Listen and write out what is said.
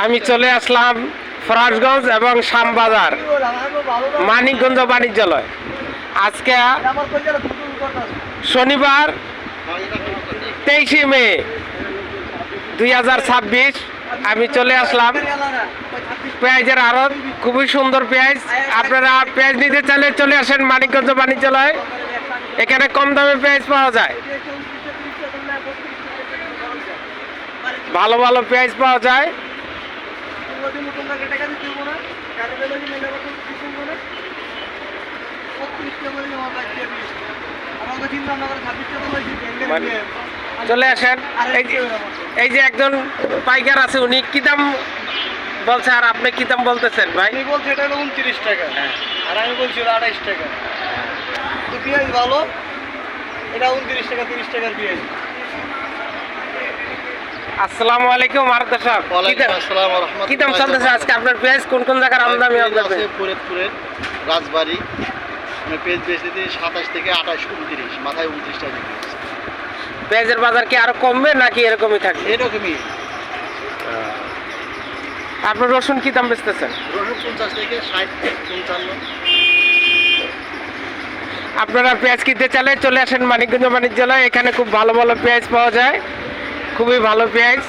আমি চলে আসলাম ফরাসগঞ্জ এবং শ্যামবাজার মানিকগঞ্জ বাণিজ্যালয়। আজকে শনিবার 23শে মে 2026। আমি চলে আসলাম পেঁয়াজের আড়ত, খুবই সুন্দর পেঁয়াজ। আপনারা পেঁয়াজ নিতে চাইলে চলে আসেন মানিকগঞ্জ বাণিজ্যালয়। এখানে কম দামে পেঁয়াজ পাওয়া যায়, ভালো ভালো পেঁয়াজ পাওয়া যায়। চলে আসেন। এই যে একজন পাইকার আছে, উনি কি দাম বলছে আর আপনি কি দাম বলতেছেন ভাই? বলছে এটা হলো 29 টাকা, আর আমি বলছি 28 টাকা। তো পেঁয়াজ ভালো, এটা 29 টাকা, 30 টাকার পেঁয়াজ। আসসালামু আলাইকুম আরদা সাহেব, কি দাম চলতেছে আজকে আপনার পেঁয়াজ? কোন কোন জায়গার আমদানি? ফরিদপুরের রাজবাড়ি পেঁয়াজ বেচতে 27 থেকে 28, 29, মাথায় 29 টাকা। পেঁয়াজের বাজার কি আরো কমবে নাকি এরকমই থাকবে? এরকমই। আপনার রসুন কি দাম বেচতেছেন? রসুন 50 থেকে 60, 55। আপনারা পেঁয়াজ কিনতে চাইলে চলে আসেন মানিকগঞ্জ বাণিজ্যালয়। এখানে খুব ভালো ভালো পেঁয়াজ পাওয়া যায়, খুবই ভালো পেঁয়াজ।